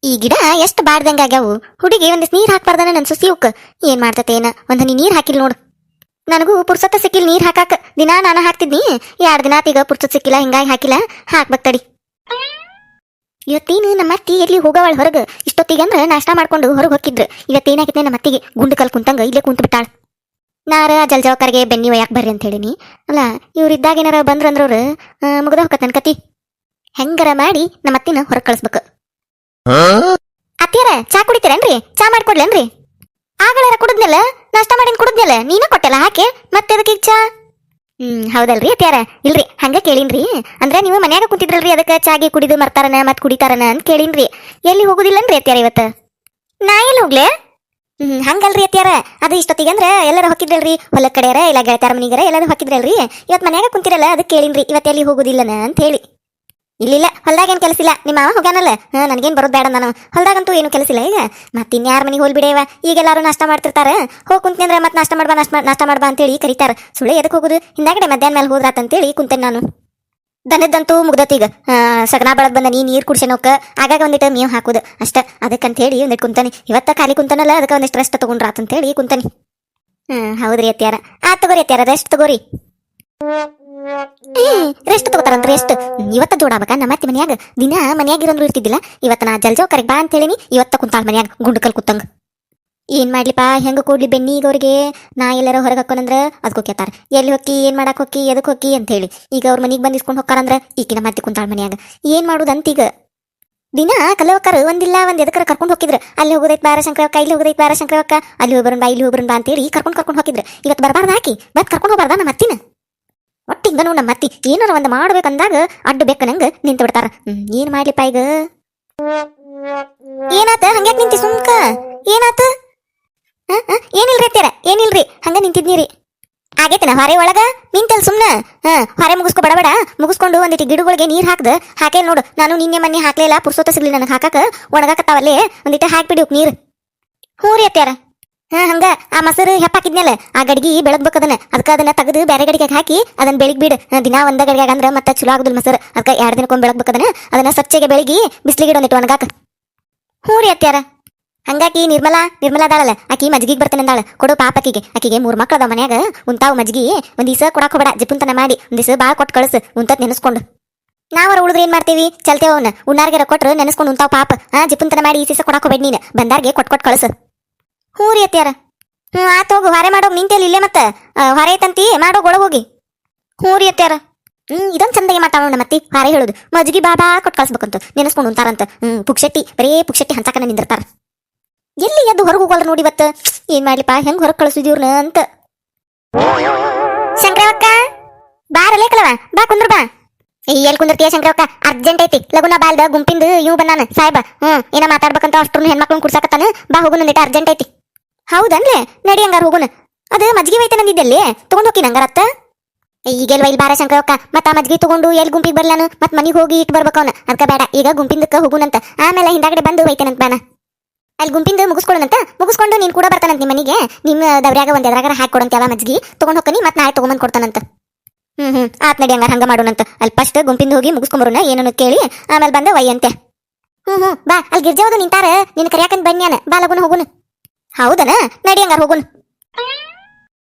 ಈ ಗಿಡ ಎಷ್ಟು ಬಾಡ್ದಂಗ ಆಗ್ಯಾವು. ಹುಡುಗಿ ಒಂದಿಸ್ ನೀರ್ ಹಾಕ್ಬಾರ್ದನ ನನ್ ಸುಸಿಯುಕ್. ಏನ್ ಮಾಡ್ತತೇನ ಒಂದ್ ಹನಿ ನೀರ್ ಹಾಕಿಲ್ ನೋಡು. ನನಗೂ ಪುರ್ಸತ್ತ ಸಿಕ್ಕಿಲ್ ನೀರ್ ಹಾಕಾಕ. ದಿನಾ ನಾನು ಹಾಕ್ತಿದ್ನಿ, 2 ದಿನ ಈಗ ಪುರ್ಸತ್ ಸಿಕ್ಕಿಲ್ಲ, ಹಿಂಗಾಗಿ ಹಾಕಿಲ್ಲ. ಹಾಕ್ಬೇಕ್ ತಡಿ. ಇವತ್ತೇನು ನಮ್ಮ ಅತ್ತಿ ಎಲ್ಲಿ ಹೋಗವಳ ಹೊರಗ. ಇಷ್ಟೊತ್ತಿಗೆ ಅಂದ್ರ ನಾಷ್ಟಾ ಮಾಡ್ಕೊಂಡು ಹೊರಗೆ ಹೋಗಿದ್ರು. ಇವತ್ತೇನಾಗಿತ್ತೆ ನಮ್ಮ ಅತ್ತಿಗೆ ಗುಂಡು ಕಲ್ ಕುಂತಂಗ ಇಲ್ಲೇ ಕುಂತು ಬಿಟ್ಟಾಳ. ನಾರ ಜಲ್ಜಾವಕರ್ಗೆ ಬೆನ್ನಿ ಒಯ್ಯಾಕ್ ಬರ್ರಿ ಅಂತ ಹೇಳಿನಿ. ಅಲ್ಲ ಇವ್ರಿದ್ದಾಗ ಏನಾರ ಬಂದ್ರಂದ್ರವ್ರು ಮುಗ್ದ ಹೋಗತ್ ನನ್ ಕತಿ. ಹೆಂಗಾರ ಮಾಡಿ ನಮ್ಮ ಅತ್ತಿನ ಹೊರಗೆ ಕಳಿಸ್ಬೇಕು. ಅತ್ತಿಯರ ಚಾ ಕುಡಿತೀರೇನ್ರಿ? ಚಾ ಮಾಡ್ಕೊಡ್ಲೇನ್ರಿ? ಆಗಳಾರ ಕುಡಿದ್ನಲ್ಲ, ನಾಷ್ಟ ಮಾಡಿನ ಕುಡಿದ್ನಲ್ಲ, ನೀನ ಕೊಟ್ಟೆಲ್ಲ ಹಾಕಿ ಮತ್ತೆ ಅದಕ್ಕೆ ಚಾ. ಹೌದಲ್ರಿ ಅತ್ಯಾರ. ಇಲ್ರಿ ಹಂಗ ಕೇಳಿನ್ರಿ. ಅಂದ್ರೆ ನೀವು ಮನ್ಯಾಗ ಕುಂತಿದ್ರಲ್ರಿ, ಅದಕ್ಕೆ ಚಾಗಿ ಕುಡಿದು ಮರ್ತಾರನ ಮತ್ ಕುಡಿತಾರನ ಅಂತ ಕೇಳಿನ್ರಿ. ಎಲ್ಲಿ ಹೋಗುದಿಲ್ಲನ್ರಿ ಅತ್ಯಾರ ಇವತ್ತ? ನಾ ಎಲ್ಲಿ ಹೋಗ್ಲೆ? ಹಂಗಲ್ರಿ ಅತ್ಯಾರ, ಅದು ಇಷ್ಟೊತ್ತಿಗೆ ಅಂದ್ರೆ ಎಲ್ಲರೂ ಹೊಕ್ಕಿದ್ರಲ್ರಿ, ಹೊಲದ ಕಡೆಯರ ಇಲ್ಲ ಗೆಳತಾರ ಮನಿಗರ ಎಲ್ಲರೂ ಹೊಕ್ಕಿದ್ರಲ್ರಿ. ಇವತ್ ಮನ್ಯಾಗ ಕುಂತಿರಲ್ಲ ಅದಕ್ಕೆ ಕೇಳಿನ್ರಿ, ಇವತ್ತು ಎಲ್ಲಿ ಹೋಗುದಿಲ್ಲನ ಅಂತ ಹೇಳಿ. ಇಲ್ಲಿಲ್ಲ, ಹೊಲ್ದಾಗೇನು ಕೆಲಸ ಇಲ್ಲ. ನಿಮ್ಮ ಮಾವ ಹೋಗ್ಯಾನಲ್ಲ, ನನಗೇನು ಬರೋದು ಬೇಡ. ನಾನು ಹೊಲ್ದಾಗಂತೂ ಏನು ಕೆಲಸ ಇಲ್ಲ. ಈಗ ಮತ್ತೆ ಇನ್ಯಾರ ಮನೆಗೆ ಹೋಲ್ ಬಿಡೇವ. ಈಗೆಲ್ಲಾರು ನಾಷ್ಟ ಮಾಡ್ತಿರ್ತಾರೆ. ಹೋಗಿ ಕುಂತ್ನಂದ್ರೆ ಮತ್ತೆ ನಾಷ್ಟ ಮಾಡ್ಬಾ ಅಂತೇಳಿ ಕರೀತಾರ. ಸುಳ್ಳೆ ಎದಕ್ಕೆ ಹೋಗುದು? ಹಿಂದಾಗಡೆ ಮಧ್ಯಾಹ್ನ ಮೇಲೆ ಹೋದ್ರಾತಂತೇಳಿ ಕುಂತೇನೆ ನಾನು. ದನದಂತೂ ಮುಗ್ದತ್ತೀಗ. ಸಗಣ ಬಳದ್ ಬಂದ ನೀರು ಕುಡ್ಸೇನೋಕ ಆಗಾಗ ಒಂದಿಟ್ಟು ಮೇವು ಹಾಕುದು ಅಷ್ಟ. ಅದಕ್ಕಂತ ಹೇಳಿ ಒಂದಿಟ್ಟು ಕುಂತಾನೆ. ಇವತ್ತ ಖಾಲಿ ಕುಂತಾನಲ್ಲ, ಅದಕ್ಕೆ ಒಂದಿಷ್ಟು ರೆಸ್ಟ್ ತಗೊಂಡ್ರಾತಂತೇಳಿ ಕುಂತಾನೆ. ಹೌದ್ರಿ ಅತ್ಯಾರ. ತಗೋರಿ ಅತ್ಯಾರ, ರೆಸ್ಟ್ ತಗೋರಿ. ರೆಸ್ಟ್ ತಗೋತಾರಂತ್ರಿ. ರೆಸ್ಟ್ ಇವತ್ತ ಜೋಡಾಬಕ. ನಮ್ಮ ಅತ್ತಿ ಮನ್ಯಾಗ ದಿನ ಮನ್ಯಾಗ ಇರಂದ್ರು ಇರ್ತಿದ್ದಿಲ್ಲ. ಇವತ್ತ ನಾ ಜಲ್ಜೋಕರಿಗೆ ಬಾ ಅಂತ ಹೇಳಿನಿ. ಇವತ್ತ ಕುಂತಾಳ ಮನ್ಯಾಗ ಗುಂಡುಕಲ್ ಕುತ್ತಂಗ. ಏನ್ ಮಾಡ್ಲಿಪ್ಪ, ಹೆಂಗ ಕೂಡ್ಲಿ ಬೆನ್ನಿ ಈಗ ಅವ್ರಿಗೆ. ನಾ ಎಲ್ಲಾರ ಹೊರಗೆ ಹಾಕೋನಂದ್ರ ಅದಕ್ಕೆ ಕೇಳ್ತಾರ, ಎಲ್ಲಿ ಹೊಕ್ಕಿ, ಏನ್ ಮಾಡಕ್ ಹೊಕ್ಕಿ, ಎದಕ್ ಹೊಕ್ಕಿ ಅಂತ ಹೇಳಿ. ಈಗ ಅವ್ರ ಮನಿಗ್ ಬಂದ್ ಇಸ್ಕೊಂಡ್ ಹೊಕ್ಕಾರಂದ್ರ ಈಕಿ ನಮ್ಮ ಅತ್ತಿ ಕುಂತಾಳ ಮನ್ಯಾಗ. ಏನ್ ಮಾಡುದಂತೀಗ? ದಿನ ಕಲವಕ್ಕರು ಒಂದಿಲ್ಲ ಒಂದ್ ಎದಕ್ಕರ ಕರ್ಕೊಂಡು ಹೋಗಿದ್ರು. ಅಲ್ಲಿ ಹೋಗೋದೈತ್ ಬಾರ ಶಂಕರಕ್ಕ, ಇಲ್ಲಿ ಹೋಗೋದೈತ್ ಬಾರ ಶಂಕರಕ್ಕ, ಅಲ್ಲಿ ಹೋಗ್ಬರೋಣ ಬಾ, ಇಲ್ಲಿ ಹೋಗ್ಬರೋಣ ಬಾ ಅಂತೇಳಿ ಕರ್ಕೊಂಡು ಹೋಗಿದ್ರು. ಇವತ್ತು ಬರಬಾರ್ದು ಹಾಕಿ ಬತ್ ಕರ್ಕೊಂಡು ಹೋಗ್ಬಾರ್ದ ನಮ್ಮ ಅತ್ತಿನ. ಒಟ್ಟಿಂಗ ನೋಡ್ ನಮ್ಮ ಅತ್ತಿ ಏನಾರ ಒಂದ್ ಮಾಡ್ಬೇಕಂದಾಗ ಅಡ್ಡು ಬೆಕ್ಕ ನಂಗ ನಿಂತು ಬಿಡ್ತಾರ. ಏನ್ ಮಾಡ್ಲಿಪ್ಪ ಈಗ? ಏನಾತ ಹಂಗ್ಯಾಕ್ ನಿಂತಿ ಸುಮ್ಕ? ಏನಾತ? ಏನಿಲ್ರಿ ಅತ್ಯಾರ, ಏನಿಲ್ರಿ, ಹಂಗ ನಿಂತಿದ್ನಿರಿ. ಆಗೇತನ ಹೊರೆ ಒಳಗ ನಿಂತಲ್ ಸುಮ್ನ. ಹೊರೆ ಮುಗಿಸ್ಕೊ ಬಡಬೇಡ. ಮುಗಿಸ್ಕೊಂಡು ಒಂದಿಟ್ಟು ಗಿಡಗಳಿಗೆ ನೀರ್ ಹಾಕೇ ನೋಡು. ನಾನು ನಿನ್ನೆ ಮೊನ್ನೆ ಹಾಕ್ಲಿಲ್ಲ, ಪುರ್ಸೋತ ಸಿಗ್ಲಿ ನನಗೆ ಹಾಕಾಕ. ಒಣಗಾಕತ್ತಾವಲ್ಲೇ ಒಂದಿಟ್ಟು ಹಾಕ್ಬಿಡಿ ನೀರು. ಹ್ಞೂ ರೀ ಅತ್ಯಾರ. ಹಂಗ ಆ ಮೊಸರು ಹೆಪ್ಪಾಕಿದ್ನಲ್ಲ, ಆ ಗಡಿಗೆ ಬೆಳಗ್ಬೇಕದನ್ನ. ಅದಕ್ಕೆ ಅದನ್ನ ತೆಗೆದು ಬೇರೆ ಗಡಿಗೆ ಹಾಕಿ ಅದನ್ನ ಬೆಳಿಗ್ ಬಿಡು. ದಿನ ಒಂದ ಗಡಿಗೆ ಅಂದ್ರೆ ಮತ್ತೆ ಚಲೋ ಆಗುದಿಲ್ಲ ಮೊಸರು. ಅದಕ್ಕೆ 2 ದಿನಕ್ಕೊಮ್ಮೆ ಬೆಳಗ್ಬೇಕದನ್ನ. ಅದನ್ನ ಸ್ವಚ್ಛಗೆ ಬೆಳಗಿ ಬಿಸ್ಲಿಗೆ ಒಂದಿಟ್ಟು ಒಣಗಾಕ. ಹ್ಞೂ ರೀ ಅತ್ಯಾರ. ಹಂಗಾಕಿ ನಿರ್ಮಲಾ ಅದಾಳಲ್ಲ, ಆಕಿ ಮಜ್ಗಿಗೆ ಬರ್ತೇನೆ ಕೊಡು ಪಾಪಕಿಗೆ. ಆಕಿಗೆ 3 ಮಕ್ಳು ಅದಾವ ಮನ್ಯಾಗ. ಉಂತಾವ್ ಮಜ್ಗಿ ಒಂದಿವ್ಸ ಕೊಡಾಕ್ ಹೋಗ್ಬೇಡ, ಜಿಪ್ಪುಂತನ ಮಾಡಿ ಒಂದಿವ್ಸ ಬಾಳ್ ಕೊಟ್ಟು ಕಳಸು ಉಂತತ್ ನೆನೆಸ್ಕೊಂಡು. ನಾವರ ಉಳಿದ್ರೆ ಏನ್ ಮಾಡ್ತೀವಿ? ಚಲ್ತೇವ ಅವನ್ನ ಉಣ್ಣಾರ್ಗೆರ ಕೊಟ್ರು ನೆನೆಸ್ಕೊಂಡು ಉಂತಾವ್ ಪಾಪ. ಜಿಪ್ಪುಂತನ ಮಾಡಿ ಈ ಸೀಸ ಕೊಡಾಕ್ ಹೋಗ್ಬೇಡ ನೀನು, ಬಂದಾರ್ಗೆ ಕೊಟ್ಟು ಕಳಸು. ಹ್ಞೂ ರೀ ಅತ್ಯಾರ. ಆತ್ ಹೋಗು, ಹೊರೆ ಮಾಡೋಗಿ ನಿಂತೇಲಿ ಇಲ್ಲೇ. ಮತ್ತೆ ಹೊರೆ ಐತಂತಿ ಮಾಡೋಗಿ ಒಳಗೋಗಿ. ಹ್ಞೂ ರೀ ಅತ್ಯಾರ. ಇದೊಂದು ಚಂದಗೆ ಮಾತಾಡೋಣ ನಮ್ಮ ಅತ್ತಿ. ಹಾರೆ ಹೇಳುದು ಮಜ್ಗಿ ಬಾಬಾ ಕೊಟ್ಟು ಕಳ್ಸ್ಬೇಕಂತ, ನೆನೆಸ್ಕೊಂಡು ಉಂತಾರಂತ. ಪುಕ್ಷಟ್ಟಿ, ಬರೇ ಪುಕ್ಷಟ್ಟಿ ಹಂಚಾಕನ ನಿಂದಿರ್ತಾರ. ಎಲ್ಲಿ ಎದ್ದು ಹೊರಗೆ ಹೋಗೋಲ್ಲ ನೋಡಿ ಇವತ್ತು. ಏನ್ ಮಾಡ್ಲಿಪ್ಪ, ಹೆಂಗ್ ಹೊರಗೆ ಕಳಿಸಿದಿವ್ರನ್ನ ಅಂತ. ಶಂಕರವಕ್ಕ ಬಾರಲೇ ಕಲವ, ಬಾ ಕುಂದ್ರ ಬಾ. ಎಲ್ಲಿ ಕುಂದಿರ್ತೀಯ ಶಂಕರವಕ್ಕ? ಅರ್ಜೆಂಟ್ ಐತಿ, ಲಗುನ ಬಾಲ್ದ ಗುಂಪಿಂದ ಇವ್ ಬಂದಾನ ಸಾಹೇಬ. ಏನ ಮಾತಾಡ್ಬೇಕಂತ ಅಷ್ಟ್ರು ಹೆಣ್ಮಕ್ಳನ್ನ ಕುಡ್ಸಾಕತ್ತಾನ. ಬಾ ಹೋಗುನ ಒಂದಿಟ ಅರ್ಜೆಂಟ್ ಐತಿ. ಹೌದನ್ಲೇ, ನಡಿ ಹಂಗಾರ ಹೋಗುನ. ಅದು ಮಜ್ಗಿ ಒಯ್ತೆ ನಂದಿದ್ದಲ್ಲಿ ತಗೊಂಡ್ ಹೋಗಿ ನಂಗಾರತ್ತ. ಈಗೆಲ್ವ ಇಲ್ಲಿ ಬಾರ ಶಂಕರವಕ್ಕ, ಮತ್ತ ಆ ಮಜ್ಗಿ ತಗೊಂಡು ಎಲ್ಲಿ ಗುಂಪಿಗೆ ಬರ್ಲಾನು? ಮತ್ ಮನಿಗೆ ಹೋಗಿ ಇಟ್ಟು ಬರ್ಬೇಕವನ. ಅದಕ್ಕೆ ಬೇಡ, ಈಗ ಗುಂಪಿಂದಕ್ಕ ಹೋಗುನಂತ. ಆಮೇಲೆ ಹಿಂದಾಗಡೆ ಬಂದು ಒಯ್ತೇನಂತ ಬಾನ. ಅಲ್ಲಿ ಗುಂಪಿಂದ ಮುಗಿಸ್ಕೊಳ್ಳೋಣಂತ. ಮುಗಿಸ್ಕೊಂಡು ನೀನು ಕೂಡ ಬರ್ತಾನಂತ ನಿಮ್ಮ ಮನೆಗೆ. ನಿಮ್ಮ ದವ್ರ್ಯಾಗ ಒಂದ್ ಎದ್ರಾಗಾರ ಹಾಕಿ ಕೊಡಂತ ಯಾವ ಮಜ್ಗಿ ತಗೊಂಡ್ ಹೋಗ್ತಾನಿ. ಮತ್ತೆ ನಾಳೆ ತಗೊಂಬಂದ್ ಕೊಡ್ತಾನಂತ. ಆತ್ ನಡಿ ಹಂಗಾರ ಹಂಗ ಮಾಡೋಣಂತ. ಅಲ್ಲಿ ಫಸ್ಟ್ ಗುಂಪಿಂದ ಹೋಗಿ ಮುಗಿಸ್ಕೊಂಬರೋಣ, ಏನನ್ನು ಕೇಳಿ ಆಮೇಲೆ ಬಂದ ಒಯ್ಯಂತೆ. ಬಾ, ಅಲ್ಲಿ ಗಿರ್ಜಾವದು ನಿಂತಾರ, ನಿನ್ ಕರಿಯಾಕಂತ ಬನ್ಯಾನ. ಬಾ ಲಗುನ ಹೋಗುನು. ಹೌದನ? ನಡಿ ಹಂಗಾರ ಹೋಗುನು.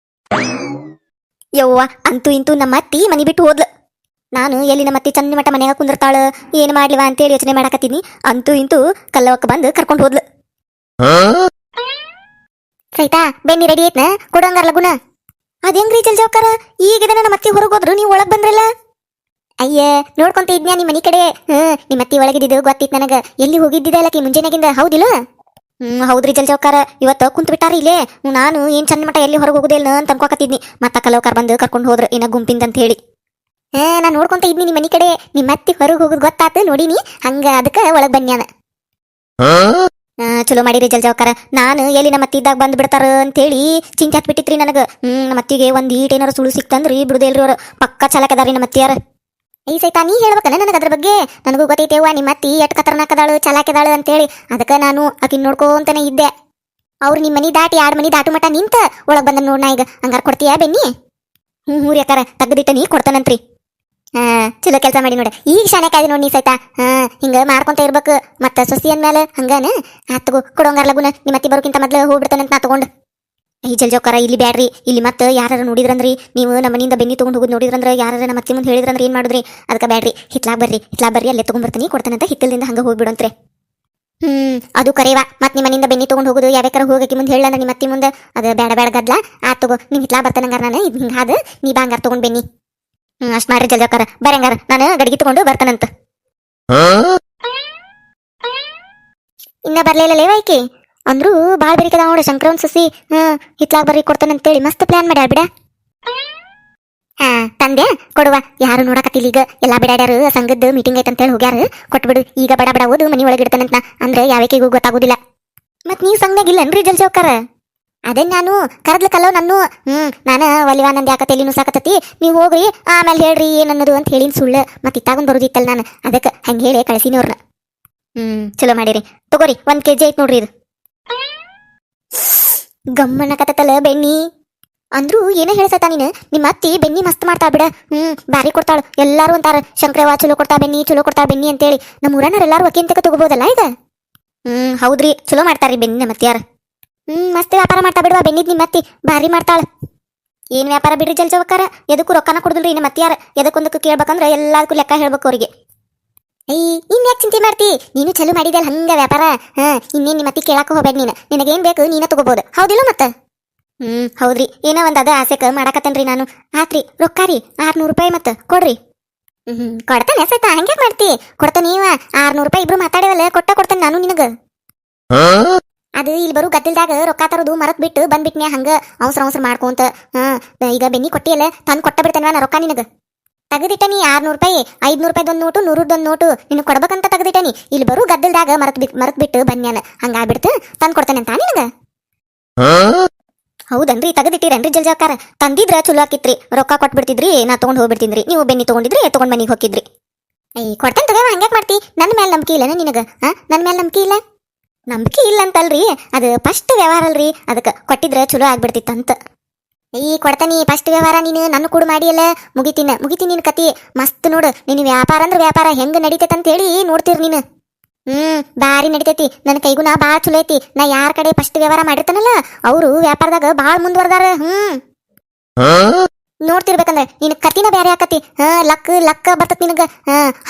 ಯವ್ವ, ಅಂತೂ ಇಂತೂ ನಮ್ಮ ಅತ್ತಿ ಮನಿ ಬಿಟ್ಟು ಹೋದ್ಲು. ನಾನು ಎಲ್ಲಿ ನಮ್ಮ ಅತ್ತಿ ಚಂದ ಮಠ ಮನ್ಯಾಗ ಕುಂದಿರ್ತಾಳ, ಏನ್ ಮಾಡ್ಲಿವ ಅಂತೇಳಿ ಯೋಚನೆ ಮಾಡಾಕತ್ತೀನಿ. ಅಂತೂ ಇಂತೂ ಕಲ್ಲವಕ್ಕ ಬಂದು ಕರ್ಕೊಂಡು ಹೋದ್ಲು. ರೈತಾ ಬೆನ್ನಿ ರೆಡಿ ಐತ್ನ? ಕೊಡಂಗಾರ ಲಗುನ. ಅದೇಂಗ್ರಿ ಜಲ್ಜಾವ್ಕಾರ, ಈಗಿದನ ನಮ್ಮ ಅತ್ತಿ ಹೊರಗೆ ಹೋದ್ರು, ನೀವು ಒಳಗ್ ಬಂದ್ರಲ್ಲ? ಅಯ್ಯ, ನೋಡ್ಕೊಂತ ಇದ್ನ್ಯಾ ನಿಮ್ಮ ಮನಿ ಕಡೆ. ನಿಮ್ಮ ಅತ್ತಿ ಒಳಗಿದ್ದು ಗೊತ್ತಿತ್ತು ನನಗ. ಎಲ್ಲಿ ಹೋಗಿದ್ದಿದೆ ಅಲ್ಲಕಿ ಮುಂಜಾನೆಗಿಂದ, ಹೌದಿಲ್ಲ? ಹೌದ್ರಿ ಜಲ್ಜಾವ್ಕಾರ, ಇವತ್ತು ಕುಂತ್ ಬಿಟ್ಟಾರ ಇಲ್ಲೇ. ನಾನು ಏನ್ ಚಂದ ಮಠ ಎಲ್ಲಿ ಹೊರಗೆ ಹೋಗುದಿಲ್ಲ ಅಂತ ಅನ್ಕೋಕತ್ತಿದ್ನಿ. ಮತ್ತ ಕಲವಕಾರ ಬಂದು ಕರ್ಕೊಂಡು ಹೋದ್ರು ಇನ್ನ ಗುಂಪಿಂದ ಅಂತ ಹೇಳಿ. ನಾನ್ ನೋಡ್ಕೊಂತ ಇದ್ನಿ ನಿಮ್ಮ ಮನಿ ಕಡೆ. ನಿಮ್ಮ ಅತ್ತಿ ಹೊರಗೆ ಹೋಗುದು ಗೊತ್ತಾತು ನೋಡಿನಿ, ಹಂಗ ಅದಕ್ಕೆ ಒಳಗ್ ಬನ್ಯಾನ. ಚಲೋ ಮಾಡಿರಿ ಜಲ್ಜಾವ್ಕಾರ. ನಾನು ಎಲ್ಲಿ ನಮ್ಮ ಅತ್ತಿ ಇದ್ದಾಗ ಬಂದ್ ಬಿಡ್ತಾರ ಅಂತೇಳಿ ಚಿಂತೆ ಹತ್ಬಿಟ್ಟಿತ್ರಿ ನನಗ. ನಮ್ಮ ಅತ್ತಿಗೆ ಒಂದ್ ಈಟ್ ಏನಾರ ಸುಳು ಸಿಕ್ತಂದ್ರಿ ಬಿಡುದೇಲ್ರಿ ಅವ್ರ. ಪಕ್ಕ ಚಾಲಕದಾರಿ ನಮ್ಮ ಅತ್ತಿಯಾರ. ಈ ಸೈತಾ ನೀ ಹೇಳ್ಬೇಕನ ನನಗೆ ಅದ್ರ ಬಗ್ಗೆ? ನನಗೂ ಗೊತ್ತೈತೇವ ನಿಮ್ಮ ಅತ್ತಿ ಎಟ್ ಖತರ್ನಾಕದಾಳು ಚಾಲಾಕದಾಳು ಅಂತೇಳಿ. ಅದಕ್ಕೆ ನಾನು ಆಕಿನ್ ನೋಡ್ಕೊಂತಾನೆ ಇದ್ದೆ. ಅವ್ರು ನಿಮ್ಮ ಮನಿ ದಾಟಿ 2 ಮನಿ ದಾಟು ಮಠ ನಿಂತ ಒಳಗ್ ಬಂದ ನೋಡ್ನಾ ಈಗ. ಹಂಗಾರ ಕೊಡ್ತೀಯಾ ಬೆನ್ನಿ? ಹ್ಞೂ ರೀ ಅಕ್ಕಾರ, ತೆಗ್ದಿಟ್ಟ ನೀ ಕೊಡ್ತಾನಂತ್ರಿ. ಹಾ ಚಲೋ ಕೆಲಸ ಮಾಡಿ ನೋಡ. ಈಗ ಶಾನೆ ಕಾಯ್ದಿ ನೋಡಿ ನೀ ಸೈತಾ. ಹಾ ಹಿಂಗ ಮಾಡ್ಕೊಂತ ಇರ್ಬೇಕು. ಮತ್ತ ಸೊಸಿ ಅಂದ್ಮೇಲೆ ಹಂಗಾನ ಆತಗೋ ಕೊಡೋಂಗಾರ ಲಗುನ ನಿಮ್ಮ ಅತ್ತಿ ಬರೋಕ್ಕಿಂತ ಮೊದ್ಲು ಹೋಗ್ಬಿಡ್ತಾನಂತ ನಾ ತಗೊಂಡು. ಈ ಜಲ್ಜೋಕಾರ ಇಲ್ಲಿ ಬ್ಯಾಡ್ರಿ. ಇಲ್ಲಿ ಮತ್ತೆ ಯಾರು ನೋಡಿದ್ರಂದ್ರಿ ನೀವು ನಮ್ಮ ಮನೆಯಿಂದ ಬೆನ್ನಿ ತಗೊಂಡು ಹೋಗೋದು ನೋಡಿದ್ರಂದ್ರೆ ಯಾರು ನಮ್ಮ ಅತ್ತಿ ಮುಂದೆ ಹೇಳಿದ್ರಂದ್ರೆ ಏನ್ ಮಾಡಿದ್ರಿ? ಅದಕ್ಕೆ ಬ್ಯಾಡ್ರಿ. ಹಿತ್ಲಾಗ ಬರ್ರಿ ಅಲ್ಲೇ ತಗೊಂಡ್ಬರ್ತೀನಿ ಕೊಡ್ತಾನಂತ ಹಿತ್ತಲಿಂದ ಹಂಗ ಹೋಗ್ಬಿಡಂತ್ರೆ. ಅದು ಕರೇವಾ. ಮತ್ ನಿಮ್ಮ ಮನೆಯಿಂದ ಬೆನ್ನಿ ತಗೊಂಡು ಹೋಗೋದು ಯಾವ್ಯಾಕಾರ ಹೋಗಕ್ಕೆ ಮುಂದೆ ಹೇಳ ನಿಮ್ಮ ಅತ್ತಿ ಮುಂದೆ ಅದು ಬೇಡ ಗದ್ಲ. ಆತ್ ತಗೋ ನಿಮ್ ಹಿತ್ಲಾ ಬರ್ತಾನಂಗಾರ ನಾನು ಇದು ಹಿಂಗಾದ ನೀ ಬಾಂಗಾರ ತಗೊಂಡ್ ಬೆನ್ನಿ. ಅಷ್ಟ್ ಮಾಡ್ರಿ ಜಲ್ಜೋಕಾರ. ಬರಂಗಾರ ನಾನು ಗಡಿಗೆ ತಗೊಂಡು ಬರ್ತಾನಂತ. ಇನ್ನ ಬರ್ಲಿಲ್ಲ ಲೇವಾಯ್ಕಿ ಅಂದ್ರು ಬಾಳ್ ಬೆರಿಕದ ನೋಡ ಶಂಕರವನ್ ಸಸಿ. ಹಿತ್ಲಾಗ ಬರ್ರಿ ಕೊಡ್ತಾನಂತೇಳಿ ಮಸ್ತ್ ಪ್ಲಾನ್ ಮಾಡ್ಯಾಳ ಬಿಡ. ಹಾ ತಂದೆ ಕೊಡುವ. ಯಾರು ನೋಡಕತ್ತಿಲ್ಲ ಈಗ ಎಲ್ಲಾ ಬಿಡಾಡ್ಯಾರು. ಸಂಘದ ಮೀಟಿಂಗ್ ಐತಂತೇಳಿ ಹೋಗ್ಯಾರ. ಕೊಟ್ಬಿಡು ಈಗ ಬಡ ಓದು ಮನಿ ಒಳಗೆ ಇಡ್ತಾನಂತ. ಅಂದ್ರೆ ಯಾವಕ್ಕಿಗೂ ಗೊತ್ತಾಗುದಿಲ್ಲ. ಮತ್ ನೀವ್ ಸಂಘದಾಗ ಇಲ್ಲನ್ರಿ ಜಲ್ಜೋಕಾರ? ಅದೇ ನಾನು ಕರದ್ಲಕ್ಕಲ್ಲೋ ನಾನು. ನಾನ ಒಲಿವಾ ನಂದು ಯಾಕ ತಲೆ ನುಸಾಕತ್ತತಿ ನೀವು ಹೋಗ್ರಿ ಆಮೇಲೆ ಹೇಳ್ರಿ ಏನನ್ನೋದು ಅಂತ ಹೇಳಿನ ಸುಳ್ಳು. ಮತ್ತೆ ಇತ್ತಾಗೊಂಡ್ ಬರೋದಿತ್ತಲ್ಲ ನಾನು ಅದಕ್ಕೆ ಹಂಗ ಹೇಳಿ ಕಳ್ಸಿನಿ ಅವ್ರನ್ನ. ಚಲೋ ಮಾಡಿರಿ ತಗೋರಿ. 1 kg ಐತ್ ನೋಡ್ರಿ ಇದು. ಗಮ್ಮನ್ನಕತ್ತಲ್ಲ ಬೆಣ್ಣಿ ಅಂದ್ರು ಏನೇ ಹೇಳ್ಸತ್ತ ನೀನು. ನಿಮ್ಮ ಅತ್ತಿ ಬೆಣ್ಣಿ ಮಸ್ತ್ ಮಾಡ್ತಾಳ ಬಿಡ. ಬಾರಿ ಕೊಡ್ತಾಳ. ಎಲ್ಲಾರು ಅಂತಾರ ಶಂಕರವ್ವ ಚಲೋ ಕೊಡ್ತಾ ಬೆಣ್ಣಿ ಅಂತೇಳಿ. ನಮ್ಮ ಊರನರೆಲ್ಲಾರು ಒಕ್ಕಿಂತಕ ತಗೋಬೋದಲ್ಲ ಈಗ. ಹೌದ್ರಿ ಚಲೋ ಮಾಡ್ತಾರ್ರಿ ಬೆಣ್ಣಿ ನಮ್ಮ ಅತ್ತಿಯಾರ. ಮಸ್ತ್ ವ್ಯಾಪಾರ ಮಾಡ್ತಾ ಬಿಡುವ ಬೆನ್ನಿದ್ ನಿಮ್ಮ ಅತ್ತಿ ಭಾರಿ ಮಾಡ್ತಾಳ. ಏನ್ ವ್ಯಾಪಾರ ಬಿಡ್ರಿ ಜಲ್ಜವಕ್ಕಾರ. ಎದಕ್ಕೂ ರೊಕ್ಕನ ಕೊಡುದಿಲ್ರಿ ನಮ್ಮ ಅತ್ತಿಯಾರ. ಎದಕ್ಕೊಂದಕ್ಕೂ ಕೇಳ್ಬೇಕಂದ್ರ ಎಲ್ಲದಕ್ಕೂ ಲೆಕ್ಕ ಹೇಳ್ಬೇಕು ಅವ್ರಿಗೆ. ಇನ್ ಯಾಕೆ ಚಿಂತೆ ಮಾಡ್ತಿ? ನೀನು ಚಲೋ ಮಾಡಿದಲ್ಲ ಹಂಗ ವ್ಯಾಪಾರ. ಇನ್ನೇನ್ ನಿಮ್ಮ ಅತ್ತಿ ಕೇಳಾಕ ಹೋಗ್ಬೇಡ ನೀನು. ನಿನಗೇನ್ ಬೇಕು ನೀನ ತಗೋಬಹುದು. ಹೌದಿಲ್ಲ ಮತ್ತ? ಹೌದ್ರಿ. ಏನೋ ಒಂದ್ ಅದ ಆಸೆಕ ಮಾಡಾಕತ್ತೇನ್ರಿ ನಾನು. ಆತ್ರಿ ರೊಕ್ಕಾರಿ 600 ರೂಪಾಯಿ ಮತ್ತ ಕೊಡ್ರಿ. ಕೊಡ್ತಾನೆ ಸೈತಾ ಹಂಗ್ಯಾಕ್ ಮಾಡ್ತಿ? ಕೊಡ್ತಾನ ನೀವ 600 ರೂಪಾಯಿ ಇಬ್ರು ಮಾತಾಡೇವಲ್ಲ ಕೊಡ್ತಾನೆ ನಾನು ನಿನಗ. ಅದು ಇಲ್ಲಿ ಬರು ಗದ್ದಲ್ದಾಗ ರೊಕ್ಕ ತರೋದು ಮರತ್ ಬಿಟ್ಟು ಬಂದ್ಬಿಟ್ನ್ಯಾ ಹಂಗ ಅವಸರ ಮಾಡ್ಕೊಂತ. ಈಗ ಬೆನ್ನಿ ಕೊಟ್ಟಿಯಲ್ಲ ತಂದ್ ಕೊಟ್ಟ ಬಿಡ್ತೇನೆ ನಾ ರೊಕ್ಕ ನಿನಗ. ತೆಗದಿಟ್ಟನಿ 600 ರೂಪಾಯಿ 500 ರೂಪಾಯಿದೊಂದು ನೋಟು 100 ನೋಟು ನಿನಗೆ ಕೊಡ್ಬೇಕಂತ ತೆಗದಿಟ್ಟನಿ. ಇಲ್ಲಿ ಬರು ಗದ್ದಲ್ದಾಗ ಮರತ್ ಬಿಟ್ಟು ಬನ್ಯಾನ ಹಂಗಾಗ್ಬಿಡ್ತು. ತಂದ್ ಕೊಡ್ತೇನೆ ಅಂತ ನಿನಗ. ಹೌದನ್ರಿ ತೆಗದಿಟ್ಟಿರೇನ್ರಿ ಜಲ್ಜಾಕಾರ? ತಂದಿದ್ರ ಚಲೋ ಆಕಿತ್ರಿ. ರೊಕ್ಕ ಕೊಟ್ಬಿಡ್ತಿದ್ರಿ ನಾ ತಗೊಂಡ್ ಹೋಗ್ಬಿಡ್ತಿದ್ರಿ. ನೀವು ಬೆನ್ನಿ ತಗೊಂಡಿದ್ರಿ ತಗೊಂಡ್ ಮನಿಗೆ ಹೋಗಿದ್ರಿ. ಕೊಡ್ತೇನೆ ತಗೋ. ಹಂಗ್ಯಾಕ್ ಮಾಡ್ತಿ? ನನ್ನ ಮೇಲೆ ನಂಬಿಕೆ ಇಲ್ಲ ನಿನಗ? ನನ್ನ ಮೇಲೆ ನಂಬಿಕೆ ಇಲ್ಲ? ನಂಬಿಕೆ ಇಲ್ಲ ಅಂತಲ್ರಿ. ಅದು ಫಸ್ಟ್ ವ್ಯವಹಾರ ಅಲ್ರಿ. ಅದಕ್ಕೆ ಕೊಟ್ಟಿದ್ರೆ ಚಲೋ ಆಗ್ಬಿಡ್ತಿತ್ತಂತ. ಕೊಡ್ತಾನಿ ಫಸ್ಟ್ ವ್ಯವಹಾರ. ನೀನು ನನ್ನ ಕೂಡ ಮಾಡಿಯಲ್ಲ ಮುಗಿತೀನಿ ನಿನ್ ಕತಿ. ಮಸ್ತ್ ನೋಡು ನಿನ್ ವ್ಯಾಪಾರ ಅಂದ್ರೆ ವ್ಯಾಪಾರ ಹೆಂಗ್ ನಡೀತೈತೆ ಅಂತ ಹೇಳಿ ನೋಡ್ತೀರಿ ನೀನು. ಬಾರಿ ನಡಿತೈತಿ. ನನ್ನ ಕೈಗುಣ ಬಾಳ ಚಲೋ ಐತಿ. ನಾ ಯಾರ ಕಡೆ ಫಸ್ಟ್ ವ್ಯವಹಾರ ಮಾಡಿರ್ತಾನಲ್ಲ ಅವರು ವ್ಯಾಪಾರದಾಗ ಬಾಳ ಮುಂದುವರ್ದಾರ. ನೋಡ್ತಿರ್ಬೇಕಂದ್ರೆ ನಿನ್ ಕತಿನ ಬ್ಯಾರೆ ಆಕತಿ. ಲಕ್ಕ ಬರ್ತತ್ ನಿನಗ.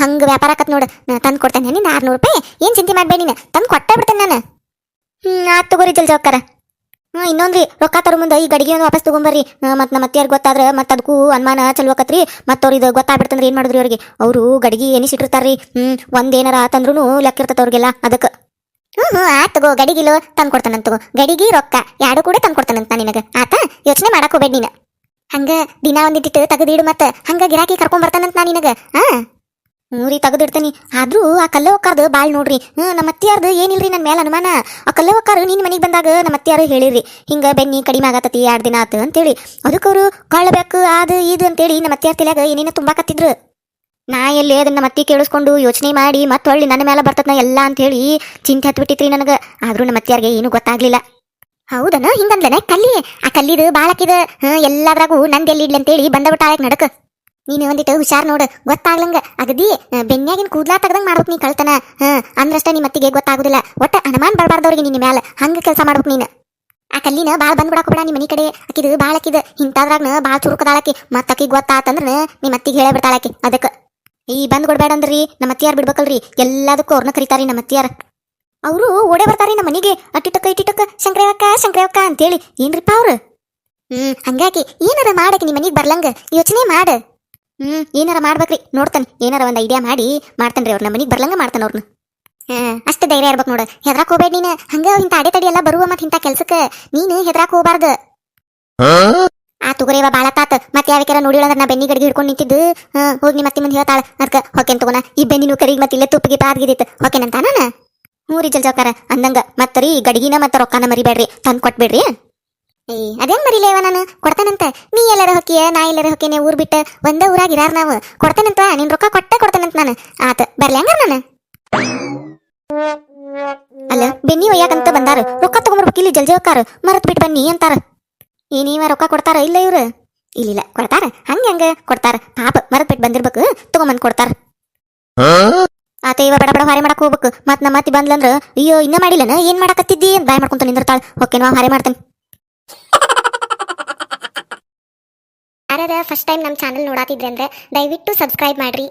ಹಂಗ ವ್ಯಾಪಾರ ಆಕತ್ ನೋಡು. ತಂದ್ ಕೊಡ್ತೇನೆ ನಿನ್ನ 600 ರೂಪಾಯಿ. ಏನ್ ಚಿಂತೆ ಮಾಡ್ಬೇಡಿ ನೀನು. ತಂದ್ ಕೊಟ್ಟ ಬಿಡ್ತೇನೆ ನಾನು. ಆತ್ ತಗೋರಿ ಜಲ್ಜಾವ್ಕಾರ. ಇನ್ನೊಂದ್ರಿ ರೊಕ್ಕ ತರೋ ಮುಂದೆ ಈ ಗಡಿಗೆ ವಾಪಸ್ ತಗೊಂಬರ್ರಿ. ಮತ್ ನಮ್ಮ ಅತ್ತಿಯಾರ್ ಗೊತ್ತಾದ್ರ ಮತ್ ಅದಕ್ಕೂ ಅನುಮಾನ ಚಲೋ ಆಕತ್ರಿ. ಮತ್ ಅವ್ರಿಗೆ ಗೊತ್ತಾಗ್ಬಿಡ್ತಂದ್ರೆ ಏನ್ ಮಾಡಿದ್ರಿ ಅವ್ರಿಗೆ? ಅವರು ಗಡಿಗೆ ಎನಿಸಿಟ್ಟಿರ್ತಾರ್ರಿ. ಒಂದೇನಾರ ಆತಂದ್ರೂ ಲೆಕ್ಕ ಇರ್ತದ ಅವ್ರಿಗೆಲ್ಲ. ಅದಕ್ಕೆ ಆತ್ ತಗೋ. ಗಡಿಗಿಲು ತಂದ್ ಕೊಡ್ತಾನಂತ ತಗೋ. ಗಡಿಗೆ ರೊಕ್ಕ ಎರಡು ಕೂಡ ತಂದ್ ಕೊಡ್ತಾನಂತ ನಿನಗ. ಆತ ಯೋಚನೆ ಮಾಡಕ್ ಹೋಗ್ಬೇಡ ನೀನು. ಹಂಗ ದಿನ ಒಂದಿಟ್ಟು ತೆಗೆದಿಡು. ಮತ್ತ ಹಂಗ ಗಿರಾಕಿ ಕರ್ಕೊಂಡ್ ಬರ್ತಾನಂತ ನಾ ನಿನಗ. ಮೂರಿ ತೆಗೆದಿಡ್ತೀನಿ. ಆದ್ರೂ ಆ ಕಲ್ಲ ಒಕ್ಕಾರ್ದು ಬಾಳ್ ನೋಡ್ರಿ. ನಮ್ಮ ಅತ್ತಿಯಾರ್ದು ಏನಿಲ್ರಿ ನನ್ ಮೇಲೆ ಅನುಮಾನ. ಆ ಕಲ್ಲ ಒಕ್ಕಾರು ನಿನ್ ಮನೆಗೆ ಬಂದಾಗ ನಮ್ಮ ಅತ್ತಿಯಾರು ಹೇಳಿರಿ ಹಿಂಗ ಬೆನ್ನಿ ಕಡಿಮೆ ಆಗತ್ತತಿ 2 ದಿನ ಆತು ಅಂತೇಳಿ. ಅದಕ್ಕವ್ರು ಕಳ್ಳಬೇಕು ಅದು ಇದು ಅಂತೇಳಿ ನಮ್ಮ ಅತ್ತಿಯಾರ್ ತಲೆಯಾಗ ಏನೇನ ತುಂಬಾಕತ್ತಿದ್ರು. ನಾ ಎಲ್ಲಿ ಅದನ್ನ ಮತ್ತಿ ಕೇಳಿಸ್ಕೊಂಡು ಯೋಚನೆ ಮಾಡಿ ಮತ್ತೆ ಹೊಳ್ಳಿ ನನ್ನ ಮೇಲೆ ಬರ್ತದ ಎಲ್ಲ ಅಂತ ಹೇಳಿ ಚಿಂತೆ ಹತ್ಬಿಟ್ಟಿತ್ರಿ ನನಗ. ಆದ್ರೂ ನಮ್ಮ ಅತ್ತಿಯಾರ್ಗೆ ಏನು ಗೊತ್ತಾಗ್ಲಿಲ್ಲ. ಹೌದನ ಹಿಂಗಂದ್ಲನ ಕಲ್ಲಿ. ಆ ಕಲ್ಲಿದು ಬಾಳಕಿದ ಎಲ್ಲಾದ್ರಾಗೂ ನಂದು ಎಲ್ಲಿ ಇಡ್ಲಿ ಅಂತೇಳಿ ಬಂದಬಿಟ್ಟಾಳಕ್ ನಡಕ. ನೀನು ಒಂದಿಟ್ಟು ಹುಷಾರ್ ನೋಡು. ಗೊತ್ತಾಗ್ಲಂಗ ಅಗದಿ ಬೆನ್ಯಾಗಿನ ಕೂದ್ಲಾ ತೆಗ್ದಂಗ್ ಮಾಡ್ಬೇಕು ನೀ ಕಳ್ತನ. ಅಂದ್ರಷ್ಟ ನಿಮ್ಮ ಅತ್ತಿಗೆ ಗೊತ್ತಾಗುದಿಲ್ಲ. ಒಟ್ಟ ಅನುಮಾನ ಬರಬಾರ್ದವ್ರಿಗೆ ನಿನ್ನ ಮ್ಯಾಲ ಹಂಗ ಕೆಲಸ ಮಾಡ್ಬೇಕು ನೀನು. ಆ ಕಲ್ಲಿನ ಬಾಳ ಬಂದ್ಬಿಡಾಕ ಬೇಡ ನಿಮ್ಮ ಮನಿ ಕಡೆ. ಆಕಿದು ಬಾಳ ಆಕಿದ ಇಂತಾದ್ರಾಗ್ನ ಬಾಳ ಚುರುಕದಾಳಕಿ. ಮತ್ತ ಆಕಿ ಗೊತ್ತಾತಂದ್ರ ನಿಮ್ಮ ಅತ್ತಿಗೆ ಹೇಳೇ ಬಿಡ್ತಾಳಕಿ. ಅದಕ್ಕೆ ಬಂದ್ ಕೊಡ್ಬೇಡ ಅಂದ್ರಿ ನಮ್ಮ ಅತ್ತಿಯಾರ್ ಬಿಡ್ಬೇಕಲ್ರಿ. ಎಲ್ಲದಕ್ಕೂ ಅವ್ರನ್ನ ಕರಿತಾರಿ ನಮ್ಮ ಅತ್ತಿಯಾರ. ಅವರು ಓಡೇ ಬರ್ತಾರಿ ನಮ್ಮ ಮನಿಗೆ ಅಟ್ಟಿಟಕ್ಕ ಶಂಕ್ರವಕ್ಕ ಅಂತೇಳಿ. ಏನ್ರಿಪ್ಪ ಅವ್ರು? ಹಂಗಾಗಿ ಏನಾರ ಮಾಡಕ್ಕೆ ನಿಮ್ಮ ಮನಿಗೆ ಬರ್ಲಂಗ ಯೋಚನೆ ಮಾಡ. ಏನಾರ ಮಾಡ್ಬೇಕ್ರಿ. ನೋಡ್ತಾನೆ ಏನಾರ ಒಂದ್ ಐಡಿಯಾ ಮಾಡ್ತಾನ್ರಿ. ಅವ್ರ ನಮ್ಮ ಮನಿಗೆ ಬರ್ಲಂಗ ಮಾಡ್ತಾನ ಅವ್ರನ್ನ. ಅಷ್ಟ ಧೈರ್ಯ ಇರ್ಬೇಕು ನೋಡು. ಹೆದ್ರಾಕ್ ಹೋಗ್ಬೇಡ ನೀನು. ಹಂಗ ಇಂಥ ಅಡೆತಡಿ ಎಲ್ಲ ಬರುವ ಮತ್ ಇಂಥ ಕೆಲ್ಸಕ್ಕೆ ನೀನು ಹೆದ್ರಾಕ್ ಹೋಗ್ಬಾರ್ದು. ಆ ತುಗರೇವ ಬಾಳ ತಾತ. ಮತ್ತೆ ಯಾವಕ್ಯಾರ ನೋಡಿಳ ನಾ ಬೆನ್ನಿ ಗಡಿಗೆ ಹಿಡ್ಕೊಂಡು ನಿಂತಿದ್ದು. ಹೋಗಿ ನಿಮ್ಮ ಅತ್ತಿ ಮುಂದೆ ಹೇಳ್ತಾಳ. ಅದಕ್ಕೆ ಹೊಕೆನ್ ತಗೋಣ ಈ ಬೆನ್ನಿನ ಕರಿಗೆ ಮತ್ತೆ ಇಲ್ಲೇ ತುಪ್ಪಿಗೆ ಪಾದ್ಗಿದಿತ್ತು ಹೊಕೆನಂತ ನಾನು. ಮೂರಿ ಜಲ್ಜಾಕಾರ ಅಂದಂಗ ಮತ್ತರಿ ಗಡಿಗಿನ ಮತ್ತ ರೊಕ್ಕನ ಮರಿಬೇಡ್ರಿ. ತಂದ್ ಕೊಟ್ಬಿಡ್ರಿ. ಅದೇನ್ ಮರಿಲೇವ ನಾನು ಕೊಡ್ತಾನಂತ. ನೀ ಎಲ್ಲಾರ ಹೊಕ್ಕಿಯ ನಾ ಎಲ್ಲಾರ ಹೊಕ್ಕೇನೆ ಊರ್ ಬಿಟ್ಟ ಒಂದ ಊರಾಗಿರಾರ ನಾವು. ಕೊಡ್ತಾನಂತ ನಿನ್ ರೊಕ್ಕ ಕೊಡ್ತಾನಂತ ನಾನು. ಆತ ಬರ್ಲಿ ಹಂಗಾರ ನಾನು. ಅಲ್ಲ ಬೆನ್ನಿ ಒಯ್ಯಾಕಂತ ಬಂದಾರ. ರೊಕ್ಕ ತಗೊಂಡ್ಬರ್ಬೇಕು ಇಲ್ಲಿ ಜಲ್ಜಾವ್ಕಾರ. ಮರತ್ ಬಿಟ್ಟು ಬನ್ನಿ ಅಂತಾರ. ಏನೀವ ರೊಕ್ಕ ಕೊಡ್ತಾರ ಇಲ್ಲ ಇವ್ರು? ಇಲ್ಲ ಕೊಡ್ತಾರ ಹಂಗ ಕೊಡ್ತಾರ ಪಾಪ ಮರದ ಬಿಟ್ಟು ಬಂದಿರ್ಬೇಕು ತಗೊಂಬಂದ್ ಕೊಡ್ತಾರ ಆತ ಇವ ಬಡ ಬಡ ಹಾರೆ ಮಾಡಕ್ ಹೋಗ್ಬೇಕು ಮತ್ ನಮ್ಮ ಅತ್ತಿ ಬಂದ್ಲಂದ್ರ ಅಯ್ಯೋ ಇನ್ನ ಮಾಡಿಲ್ಲನ ಏನ್ ಮಾಡಕತ್ತಿದ್ದಿ ಅಂತ ಬಾಯ್ ಮಾಡ್ಕೊಂತ ನಿಂದಿರ್ತಾಳ ಓಕೆನಾ ಹಾರೆ ಮಾಡ್ತೇನೆ ಯಾರಾದ ಫಸ್ಟ್ ಟೈಮ್ ನಮ್ಮ ಚಾನಲ್ ನೋಡಾತಿದ್ರೆ ಅಂದ್ರೆ ದಯವಿಟ್ಟು ಸಬ್ಸ್ಕ್ರೈಬ್ ಮಾಡ್ರಿ.